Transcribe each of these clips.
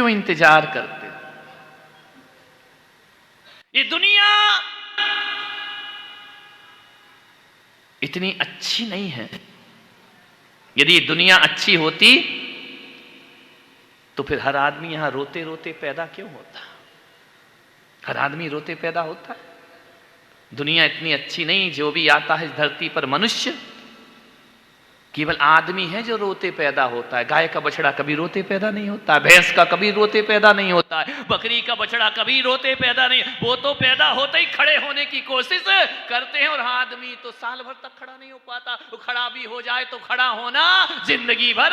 क्यों इंतजार करते हो? ये दुनिया इतनी अच्छी नहीं है। यदि दुनिया अच्छी होती तो फिर हर आदमी यहां रोते रोते पैदा क्यों होता? हर आदमी रोते पैदा होता। दुनिया इतनी अच्छी नहीं। जो भी आता है इस धरती पर मनुष्य, केवल आदमी है जो रोते पैदा होता है। गाय का बछड़ा कभी रोते पैदा नहीं होता, भैंस का कभी रोते पैदा नहीं होता है, बकरी का बछड़ा कभी रोते पैदा नहीं। वो तो पैदा होते ही खड़े होने की कोशिश करते हैं, और आदमी तो साल भर तक खड़ा नहीं हो पाता। वो खड़ा भी हो जाए तो खड़ा होना जिंदगी भर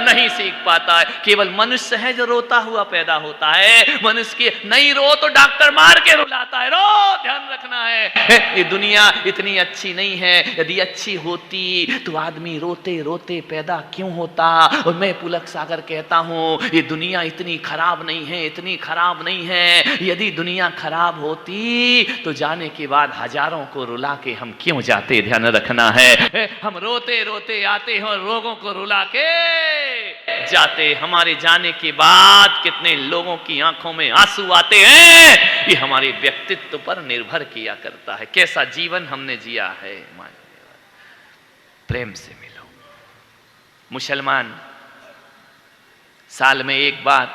नहीं सीख पाता है। केवल मनुष्य है जो रोता हुआ पैदा होता है। मनुष्य की नहीं रो तो डॉक्टर मार के रुलाता है। रो, ध्यान रखना है। ये दुनिया इतनी अच्छी नहीं है। यदि अच्छी होती तो आदमी रोते रोते पैदा क्यों होता? और मैं पुलक सागर कहता हूं ये दुनिया इतनी खराब नहीं है, इतनी खराब नहीं है। यदि दुनिया खराब होती तो जाने के बाद हजारों को रुला के हम क्यों जाते? ध्यान रखना है। हम रोते रोते आते हैं और लोगों को रुला के जाते। हमारे जाने के बाद कितने लोगों की आंखों में आंसू आते हैं, ये हमारे व्यक्तित्व पर निर्भर किया करता है। कैसा जीवन हमने जिया है। प्रेम से मिलो। मुसलमान साल में एक बार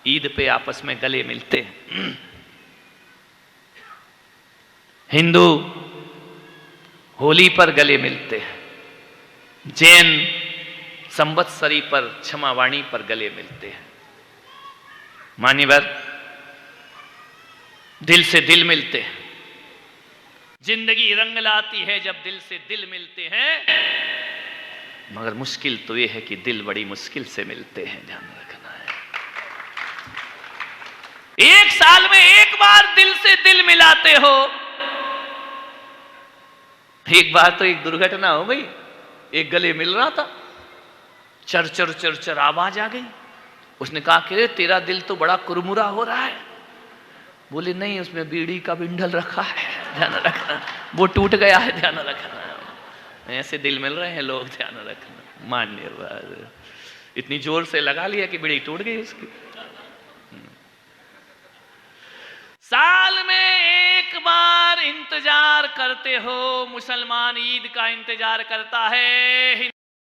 ईद पे आपस में गले मिलते हैं। हिंदू होली पर गले मिलते हैं। जैन संवत्सरी पर, क्षमावाणी पर गले मिलते हैं। मान्यवर दिल से दिल मिलते हैं। जिंदगी रंग लाती है जब दिल से दिल मिलते हैं, मगर मुश्किल तो यह है कि दिल बड़ी मुश्किल से मिलते हैं। ध्यान रखना है। एक साल में एक बार दिल से दिल मिलाते हो। एक बार तो एक दुर्घटना हो गई। एक गले मिल रहा था, चर चर चर चर आवाज आ गई। उसने कहा कि तेरा दिल तो बड़ा कुरमुरा हो रहा है। बोले नहीं, उसमें बीड़ी का बिंडल रखा है। ध्यान रखना, वो टूट गया है। ध्यान रखना, ऐसे दिल मिल रहे हैं लोग। ध्यान रखना। मान्य इतनी जोर से लगा लिया कि बीड़ी टूट गई उसकी। साल में एक बार इंतजार करते हो। मुसलमान ईद का इंतजार करता है,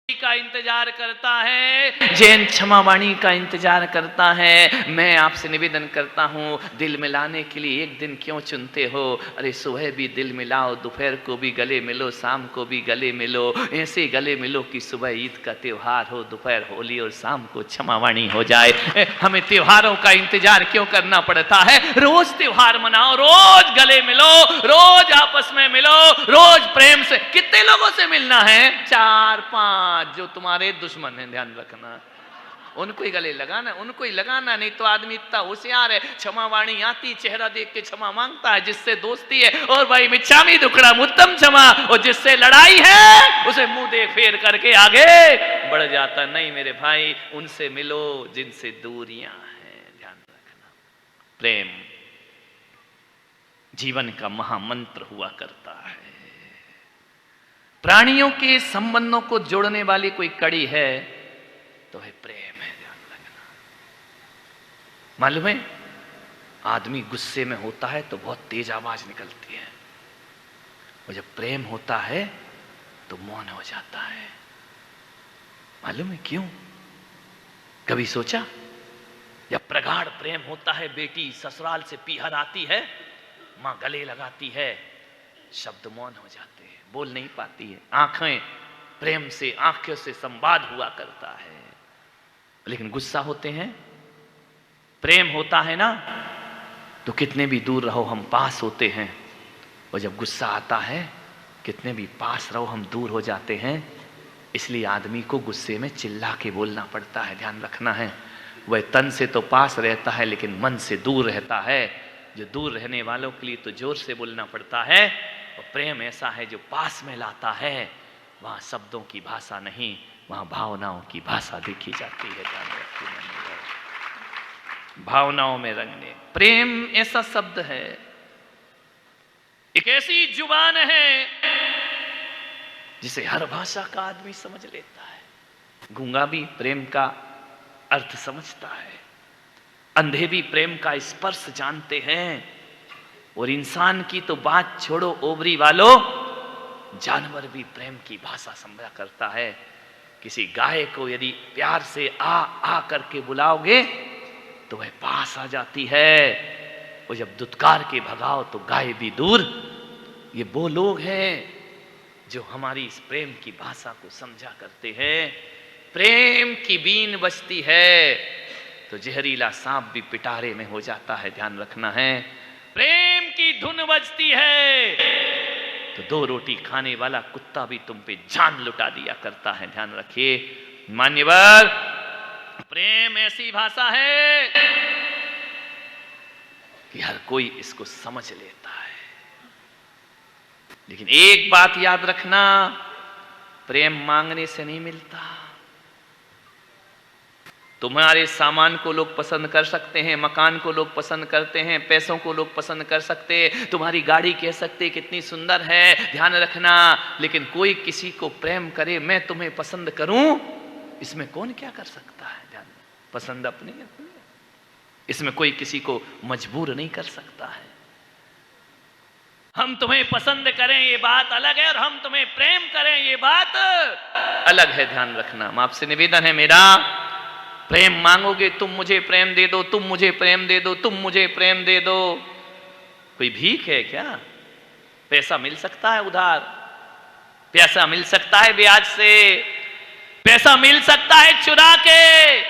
का इंतजार करता है, जैन क्षमावाणी का इंतजार करता है। मैं आपसे निवेदन करता हूं, दिल मिलाने के लिए एक दिन क्यों चुनते हो? अरे सुबह भी दिल मिलाओ, दोपहर को भी गले मिलो, शाम को भी गले मिलो। ऐसे गले मिलो कि सुबह ईद का त्योहार हो, दोपहर होली और शाम को क्षमावाणी हो जाए। हमें त्योहारों का इंतजार क्यों करना पड़ता है? रोज त्योहार मनाओ, रोज गले मिलो, रोज आपस में मिलो, रोज प्रेम से। कितने लोगों से मिलना है? 4-5 जो तुम्हारे दुश्मन हैं। ध्यान रखना, उनको ही गले लगाना, उनको ही लगाना। नहीं तो आदमी इतना होशियार है, क्षमावाणी आती, चेहरा देख के क्षमा मांगता है। जिससे दोस्ती है और भाई मिच्छामी दुक्कडम उत्तम क्षमा, और जिससे लड़ाई है उसे मुंह देख फेर करके आगे बढ़ जाता। नहीं मेरे भाई, उनसे मिलो जिनसे दूरियां हैं। ध्यान रखना, प्रेम जीवन का महामंत्र हुआ करता है। प्राणियों के संबंधों को जोड़ने वाली कोई कड़ी है तो है प्रेम है। ध्यान रखना। मालूम है, आदमी गुस्से में होता है तो बहुत तेज आवाज निकलती है, और जब प्रेम होता है तो मौन हो जाता है। मालूम है क्यों? कभी सोचा? जब प्रगाढ़ प्रेम होता है, बेटी ससुराल से पीहर आती है, मां गले लगाती है, शब्द मौन हो जाते हैं, बोल नहीं पाती है। आंखें प्रेम से, आंखों से संवाद हुआ करता है। लेकिन गुस्सा होते हैं, प्रेम होता है ना, तो कितने भी दूर रहो हम पास होते हैं, और जब गुस्सा आता है कितने भी पास रहो हम दूर हो जाते हैं। इसलिए आदमी को गुस्से में चिल्ला के बोलना पड़ता है। ध्यान रखना है, वह तन से तो पास रहता है लेकिन मन से दूर रहता है। जो दूर रहने वालों के लिए तो जोर से बोलना पड़ता है, और प्रेम ऐसा है जो पास में लाता है। वहां शब्दों की भाषा नहीं, वहां भावनाओं की भाषा देखी जाती है। भावनाओं में रंगने। प्रेम ऐसा शब्द है, एक ऐसी जुबान है जिसे हर भाषा का आदमी समझ लेता है। गूंगा भी प्रेम का अर्थ समझता है। अंधे भी प्रेम का स्पर्श जानते हैं। और इंसान की तो बात छोड़ो ओबरी वालों, जानवर भी प्रेम की भाषा समझा करता है। किसी गाय को यदि प्यार से आ आ करके बुलाओगे तो वह पास आ जाती है, और जब दुत्कार के भगाओ तो गाय भी दूर। ये वो लोग हैं जो हमारी इस प्रेम की भाषा को समझा करते हैं। प्रेम की बीन बजती है तो जहरीला सांप भी पिटारे में हो जाता है, ध्यान रखना है। प्रेम की धुन बजती है तो 2 रोटी खाने वाला कुत्ता भी तुम पे जान लुटा दिया करता है, ध्यान रखिए। मान्यवर, प्रेम ऐसी भाषा है कि हर कोई इसको समझ लेता है। लेकिन एक बात याद रखना, प्रेम मांगने से नहीं मिलता। तुम्हारे सामान को लोग पसंद कर सकते हैं, मकान को लोग पसंद करते हैं, पैसों को लोग पसंद कर सकते हैं, तुम्हारी गाड़ी कह सकते हैं कितनी सुंदर है, ध्यान रखना। लेकिन कोई किसी को प्रेम करे, मैं तुम्हें पसंद करूं, इसमें कौन क्या कर सकता है? ध्यान, पसंद अपनी अपनी, इसमें कोई किसी को मजबूर नहीं कर सकता है। हम तुम्हें पसंद करें ये बात अलग है, और हम तुम्हें प्रेम करें ये बात अलग है, ध्यान रखना। आपसे निवेदन है मेरा, प्रेम मांगोगे, तुम मुझे प्रेम दे दो, तुम मुझे प्रेम दे दो, तुम मुझे प्रेम दे दो, कोई भीख है क्या? पैसा मिल सकता है उधार, पैसा मिल सकता है ब्याज से, पैसा मिल सकता है चुरा के,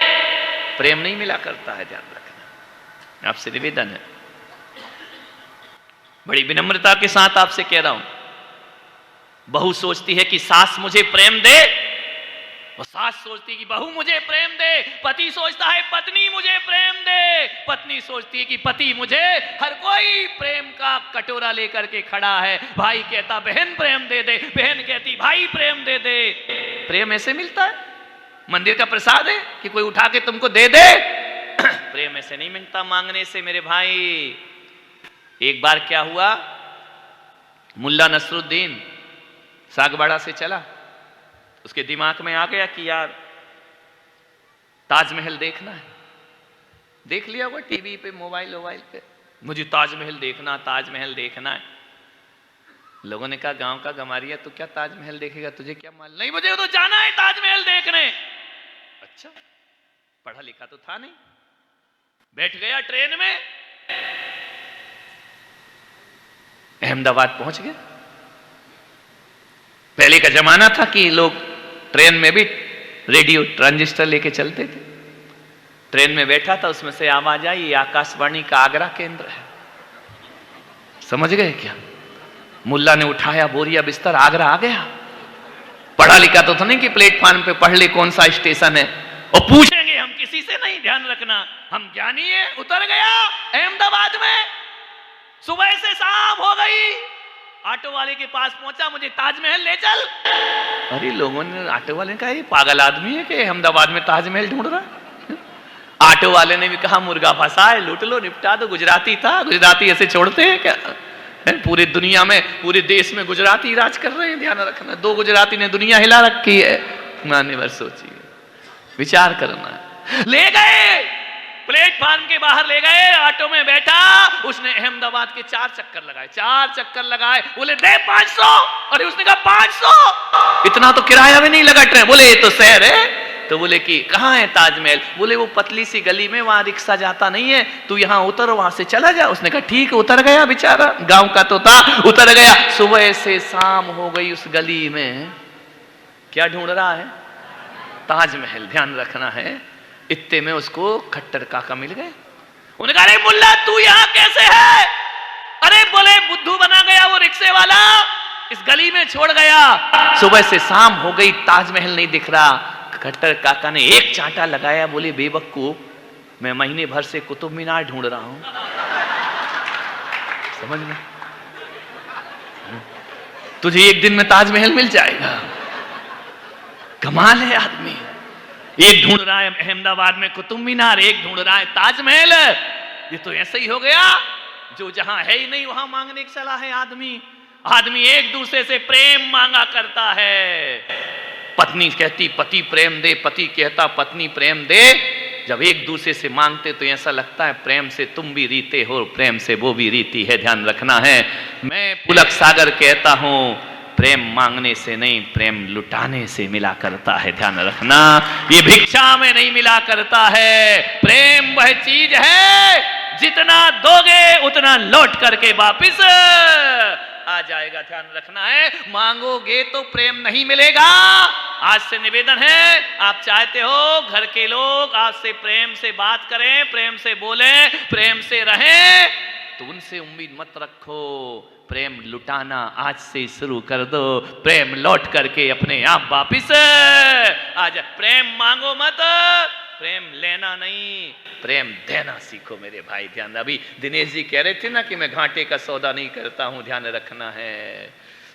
प्रेम नहीं मिला करता है, ध्यान रखना। आपसे निवेदन है, बड़ी विनम्रता के साथ आपसे कह रहा हूं। बहू सोचती है कि सास मुझे प्रेम दे, और सास सोचती है कि बहू मुझे प्रेम दे। पति सोचता है पत्नी मुझे प्रेम दे, पत्नी सोचती है कि पति मुझे। हर कोई प्रेम का कटोरा लेकर के खड़ा है। भाई कहता बहन प्रेम दे दे, बहन कहती भाई प्रेम दे दे। प्रेम ऐसे मिलता है? मंदिर का प्रसाद है कि कोई उठा के तुमको दे दे? प्रेम ऐसे नहीं मिलता मांगने से मेरे भाई। एक बार क्या हुआ, मुल्ला नसरुद्दीन सागवाड़ा से चला, उसके दिमाग में आ गया कि यार ताजमहल देखना है। देख लिया होगा टीवी पे, मोबाइल पे, मुझे ताजमहल देखना, ताजमहल देखना है। लोगों ने कहा गांव का गमारिया तो क्या ताजमहल देखेगा, तुझे क्या मालूम? नहीं, मुझे तो जाना है ताजमहल देखने। अच्छा, पढ़ा लिखा तो था नहीं। बैठ गया ट्रेन में, अहमदाबाद पहुंच गया। पहले का जमाना था कि लोग ट्रेन में भी रेडियो ट्रांजिस्टर लेके चलते थे। ट्रेन में बैठा था, उसमें से आवाज आई, ये आकाशवाणी का आगरा केंद्र है। समझ गए क्या? मुल्ला ने उठाया बोरिया बिस्तर, आगरा आ गया। पढ़ा लिखा तो था नहीं कि प्लेटफॉर्म पे पढ़ ले कौन सा स्टेशन है, और पूछेंगे हम किसी से नहीं, ध्यान रखना। हम ज्ञानी है। उतर गया अहमदाबाद में, सुबह से शाम हो गई। ऑटो वाले के पास पहुंचा, मुझे ताजमहल ले चल। अरे लोगों ने, ऑटो वाले ने कहा ये पागल आदमी है कि अहमदाबाद में ताजमहल ढूंढ रहा है। ऑटो वाले ने भी कहा मुर्गा फंसा है, लूट लो, निपटा दो। गुजराती था, गुजराती ऐसे छोड़ते हैं क्या? पूरी दुनिया में, पूरे देश में गुजराती राज कर रहे हैं, ध्यान रखना। 2 गुजराती ने दुनिया हिला रखी है। माने बार सोचिए, विचार करना। ले गए, प्लेटफॉर्म के बाहर ले गए, ऑटो में बैठा। उसने अहमदाबाद के 4 चक्कर लगाए, 4 चक्कर लगाए। बोले दे 500। अरे उसने कहा 500? इतना तो किराया भी नहीं लगा ट्रेन। बोले ये तो शहर है। तो बोले कि कहाँ है ताजमहल? बोले वो पतली सी गली में, वहां रिक्शा जाता नहीं है, तू यहाँ उतर, वहां से चला जा। उसने कहा ठीक है। उतर गया बेचारा, गांव का तो था, उतर गया। सुबह से शाम हो गई, उस गली में क्या ढूंढ रहा है? ताजमहल, ध्यान रखना है। इत्ते में उसको खट्टर काका मिल गए। उन्होंने कहा अरे मुल्ला तू यहाँ कैसे है? अरे बोले बुद्धू बना गया वो रिक्शे वाला, इस गली में छोड़ गया। सुबह से शाम हो गई, ताजमहल नहीं दिख रहा। खट्टर काका ने एक चांटा लगाया, बोले बेवकूफ, मैं महीने भर से कुतुब मीनार ढूंढ रहा हूं। समझ में? तुझे एक दिन में ताजमहल मिल जाएगा। कमाल है आदमी। एक ढूंढ रहा है अहमदाबाद में कुतुब मीनार, एक ढूंढ रहा है ताजमहल। ये तो ऐसा ही हो गया, जो जहां है ही नहीं वहां मांगने की सलाह है आदमी। आदमी एक दूसरे से प्रेम मांगा करता है। पत्नी कहती पति प्रेम दे, पति कहता पत्नी प्रेम दे। जब एक दूसरे से मांगते तो ऐसा लगता है प्रेम से तुम भी रीते हो, प्रेम से वो भी रीती है, ध्यान रखना है। मैं पुलक सागर कहता हूं, प्रेम मांगने से नहीं, प्रेम लुटाने से मिला करता है, ध्यान रखना। ये भिक्षा में नहीं मिला करता है। प्रेम वह चीज है जितना दोगे उतना लौट करके वापिस आ जाएगा, ध्यान रखना है। मांगोगे तो प्रेम नहीं मिलेगा। आज से निवेदन है, आप चाहते हो घर के लोग आपसे प्रेम से बात करें, प्रेम से बोलें, प्रेम से रहें, तो उनसे उम्मीद मत रखो। प्रेम लुटाना आज से शुरू कर दो। प्रेम लौट करके अपने आप वापिस आ जाए। प्रेम मांगो मत, प्रेम लेना नहीं, प्रेम देना सीखो मेरे भाई। ध्यान, अभी दिनेश जी कह रहे थे ना कि मैं घाटे का सौदा नहीं करता हूं, ध्यान रखना है।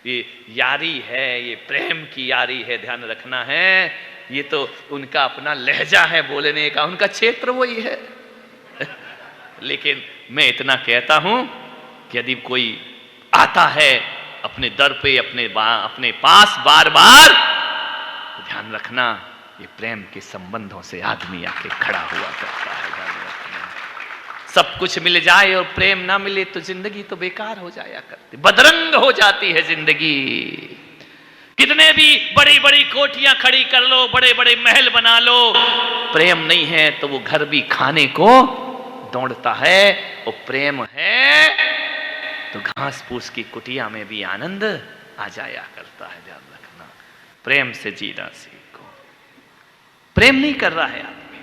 ये यारी है, ये प्रेम की यारी है, ध्यान रखना है। ये तो उनका अपना लहजा है बोलने का, उनका क्षेत्र वही है। लेकिन मैं इतना कहता हूं कि यदि कोई आता है अपने दर पे, अपने पास बार बार, तो ध्यान रखना ये प्रेम के संबंधों से आदमी आके खड़ा हुआ करता है, ध्यान रखना। सब कुछ मिल जाए और प्रेम ना मिले तो जिंदगी तो बेकार हो जाया करती, बदरंग हो जाती है जिंदगी। कितने भी बड़ी बड़ी कोठियां खड़ी कर लो, बड़े बड़े महल बना लो, प्रेम नहीं है तो वो घर भी खाने को दौड़ता है। और प्रेम है तो घास फूस की कुटिया में भी आनंद आ जाया करता है, ध्यान रखना। प्रेम से जीना सीखो। प्रेम नहीं कर रहा है आदमी,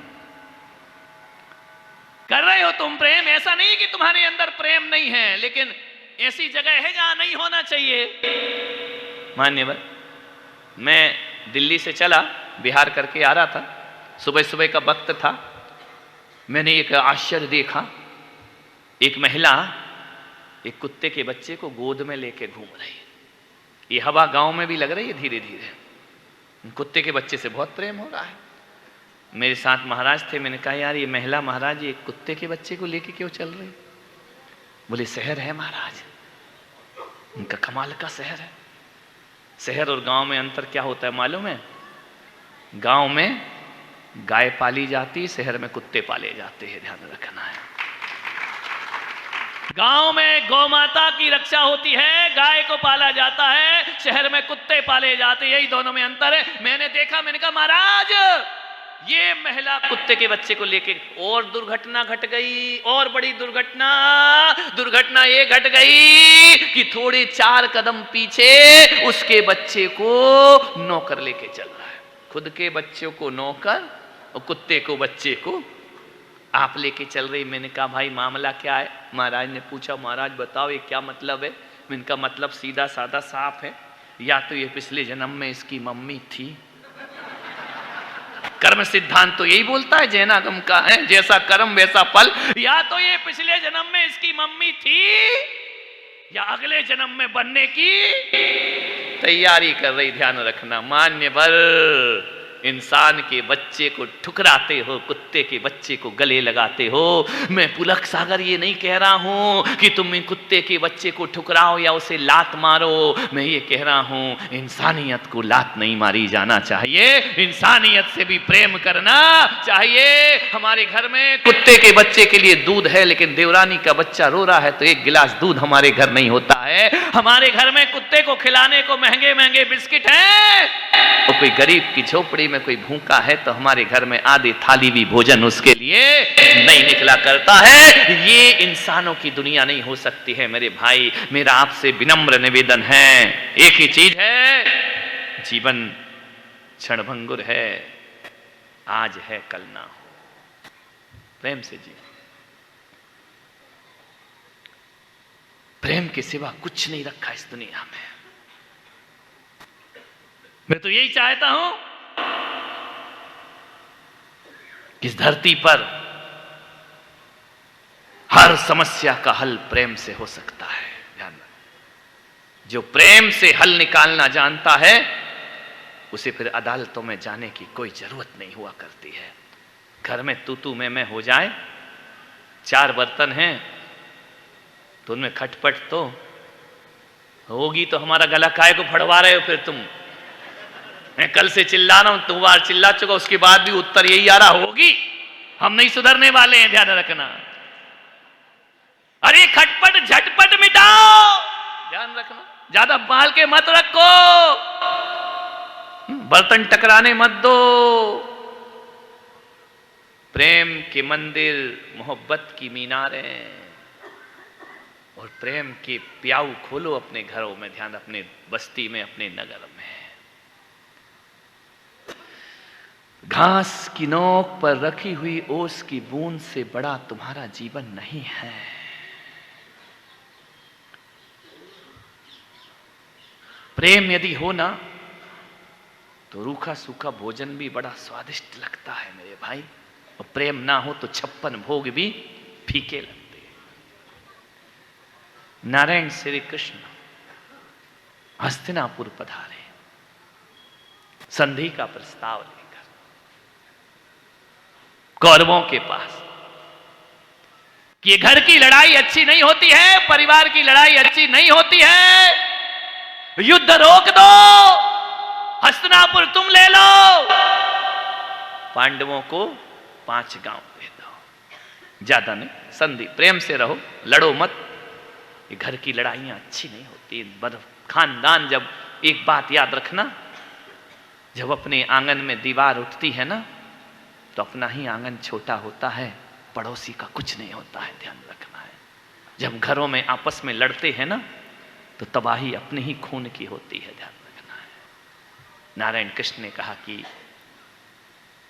कर रहे हो तुम प्रेम, ऐसा नहीं कि तुम्हारे अंदर प्रेम नहीं है, लेकिन ऐसी जगह है जहां नहीं होना चाहिए। मान्यवर, मैं दिल्ली से चला, बिहार करके आ रहा था, सुबह सुबह का वक्त था। मैंने एक आश्चर्य देखा, एक महिला एक कुत्ते के बच्चे को गोद में लेके घूम रही है। ये हवा गांव में भी लग रही है धीरे धीरे। कुत्ते के बच्चे से बहुत प्रेम हो रहा है। मेरे साथ महाराज थे, मैंने कहा यार ये महिला महाराज ये कुत्ते के बच्चे को लेके क्यों चल रही? बोले शहर है महाराज, उनका कमाल का शहर है। शहर और गांव में अंतर क्या होता है मालूम है? गांव में गाय पाली जाती, शहर में कुत्ते पाले जाते हैं, ध्यान रखना है। गांव में गौ माता की रक्षा होती है, गाय को पाला जाता है, शहर में कुत्ते पाले जाते हैं, यही दोनों में अंतर है। मैंने देखा, मैंने कहा महाराज ये महिला कुत्ते के बच्चे को लेके, और दुर्घटना घट गई, और बड़ी दुर्घटना। दुर्घटना ये घट गई कि थोड़े 4 कदम पीछे उसके बच्चे को नौकर लेके चल रहा है। खुद के बच्चों को नौकर और कुत्ते को बच्चे को आप लेके चल रही। मैंने कहा भाई मामला क्या है? महाराज ने पूछा महाराज बताओ ये क्या मतलब है? मैंने कहा मतलब सीधा साधा साफ है, या तो ये पिछले जन्म में इसकी मम्मी थी। कर्म सिद्धांत तो यही बोलता है जैनागम का है, जैसा कर्म वैसा फल। या तो ये पिछले जन्म में इसकी मम्मी थी या अगले जन्म में बनने की तैयारी कर रही, ध्यान रखना। मान्यवर, इंसान के बच्चे को ठुकराते हो, कुत्ते के बच्चे को गले लगाते हो। मैं पुलक सागर ये नहीं कह रहा हूं कि तुम कुत्ते के बच्चे को ठुकराओ या उसे लात मारो। मैं ये कह रहा हूं इंसानियत को लात नहीं मारी जाना चाहिए, इंसानियत से भी प्रेम करना चाहिए। हमारे घर में कुत्ते के बच्चे के लिए दूध है, लेकिन देवरानी का बच्चा रो रहा है तो 1 गिलास दूध हमारे घर नहीं होता है। हमारे घर में कुत्ते को खिलाने को महंगे महंगे बिस्किट हैं, और कोई गरीब की झोपड़ी में कोई भूखा है तो हमारे घर में आधी थाली भी भोजन उसके लिए नहीं निकला करता है। ये इंसानों की दुनिया नहीं हो सकती है मेरे भाई। मेरा आपसे विनम्र निवेदन है, एक ही चीज है, जीवन क्षणभंगुर है, आज है कल ना हो। प्रेम से जी, प्रेम के सिवा कुछ नहीं रखा इस दुनिया में। मैं तो यही चाहता हूं कि इस धरती पर हर समस्या का हल प्रेम से हो सकता है। ध्यान रखना, जो प्रेम से हल निकालना जानता है उसे फिर अदालतों में जाने की कोई जरूरत नहीं हुआ करती है। घर में तू मैं हो जाए, 4 बर्तन हैं तो उनमें खटपट तो होगी, तो हमारा गला काहे को फड़वा रहे हो फिर तुम? मैं कल से चिल्ला रहा हूं, 2 बार चिल्ला चुका, उसके बाद भी उत्तर यही आ रहा होगी। हम नहीं सुधरने वाले हैं, ध्यान रखना। अरे खटपट झटपट मिटाओ, ध्यान रखना, ज्यादा बाल के मत रखो, बर्तन टकराने मत दो। प्रेम के मंदिर, मोहब्बत की मीनारें और प्रेम के प्याऊ खोलो अपने घरों में, ध्यान, अपने बस्ती में, अपने नगर में। घास की नोक पर रखी हुई ओस की बूंद से बड़ा तुम्हारा जीवन नहीं है। प्रेम यदि हो ना तो रूखा सूखा भोजन भी बड़ा स्वादिष्ट लगता है मेरे भाई, और प्रेम ना हो तो 56 भोग भी फीके लगते हैं। नारायण श्री कृष्ण हस्तिनापुर पधारे संधि का प्रस्ताव लेकर कौरवों के पास कि ये घर की लड़ाई अच्छी नहीं होती है, परिवार की लड़ाई अच्छी नहीं होती है, युद्ध रोक दो, हस्तिनापुर तुम ले लो, पांडवों को 5 गांव दे दो, ज्यादा नहीं, संधि, प्रेम से रहो, लड़ो मत, ये घर की लड़ाइयां अच्छी नहीं होती। खानदान, जब एक बात याद रखना, जब अपने आंगन में दीवार उठती है ना तो अपना ही आंगन छोटा होता है, पड़ोसी का कुछ नहीं होता है, ध्यान रखना है। जब घरों में आपस में लड़ते हैं ना तो तबाही अपने ही खून की होती है, ध्यान रखना है। नारायण कृष्ण ने कहा कि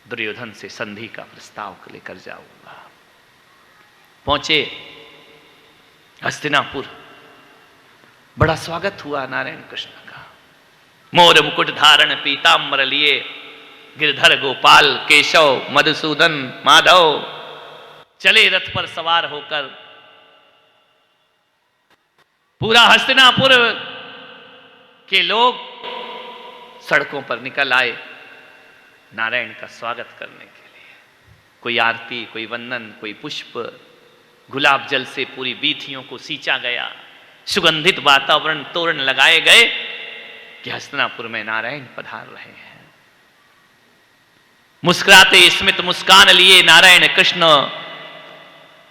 दुर्योधन से संधि का प्रस्ताव लेकर जाऊंगा। पहुंचे हस्तिनापुर, बड़ा स्वागत हुआ नारायण कृष्ण का। मोर मुकुट धारण पीताम्बर लिए, गिरधर गोपाल केशव मधुसूदन माधव चले रथ पर सवार होकर। पूरा हस्तिनापुर के लोग सड़कों पर निकल आए नारायण का स्वागत करने के लिए। कोई आरती, कोई वंदन, कोई पुष्प, गुलाब जल से पूरी वीथियों को सींचा गया, सुगंधित वातावरण, तोरण लगाए गए कि हस्तिनापुर में नारायण पधार रहे हैं। मुस्कुराते स्मित मुस्कान लिए नारायण कृष्ण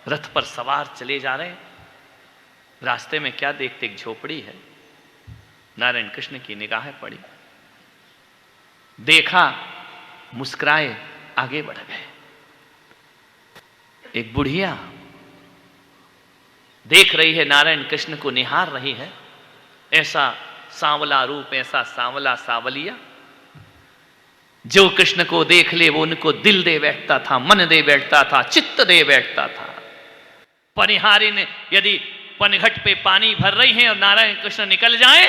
रथ पर सवार चले जा रहे हैं। रास्ते में क्या देखते, एक झोपड़ी है। नारायण कृष्ण की निगाहें पड़ी, देखा, मुस्कुराए, आगे बढ़ गए। एक बुढ़िया देख रही है, नारायण कृष्ण को निहार रही है। ऐसा सांवला रूप, ऐसा सांवला सावलिया, जो कृष्ण को देख ले वो उनको दिल दे बैठता था, मन दे बैठता था, चित्त दे बैठता था। पनिहारी ने यदि पनघट पे पानी भर रही है और नारायण कृष्ण निकल जाएं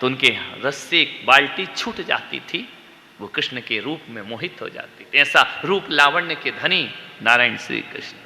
तो उनके रस से एक बाल्टी छूट जाती थी, वो कृष्ण के रूप में मोहित हो जाती थी। ऐसा रूप लावण्य के धनी नारायण श्री कृष्ण।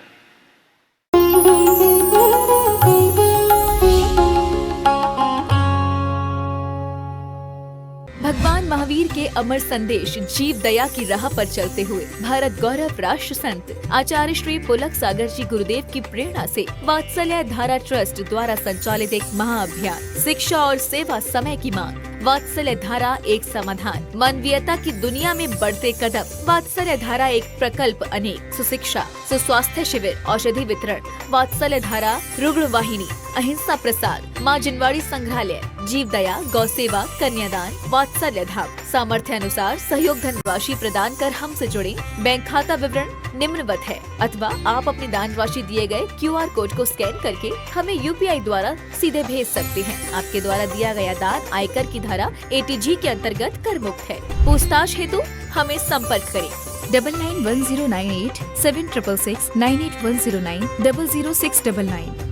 भगवान महावीर के अमर संदेश जीव दया की राह पर चलते हुए भारत गौरव राष्ट्र संत आचार्य श्री पुलक सागर जी गुरुदेव की प्रेरणा से वात्सल्य धारा ट्रस्ट द्वारा संचालित एक महाअभियान शिक्षा और सेवा समय की मांग। वात्सल्य धारा एक समाधान, मानवीयता की दुनिया में बढ़ते कदम। वात्सल्य धारा एक प्रकल्प अनेक, सुशिक्षा, सुस्वास्थ्य शिविर, औषधि वितरण, वात्सल्य धारा रुग्ण वाहिनी, अहिंसा प्रसाद, माँ जिनवाड़ी संग्रहालय, जीव दया, गौ सेवा, कन्यादान, वात्सल्य धाम। सामर्थ्य अनुसार सहयोग धनराशि प्रदान कर हमसे जुड़े। बैंक खाता विवरण निम्नवत है, अथवा आप अपनी दान राशि दिए गए QR कोड को स्कैन करके हमें UPI द्वारा सीधे भेज सकते हैं। आपके द्वारा दिया गया दान आयकर की धारा ATG के अंतर्गत कर मुक्त है। पूछताछ हेतु हमें संपर्क करें 991098 7666 98109 00699।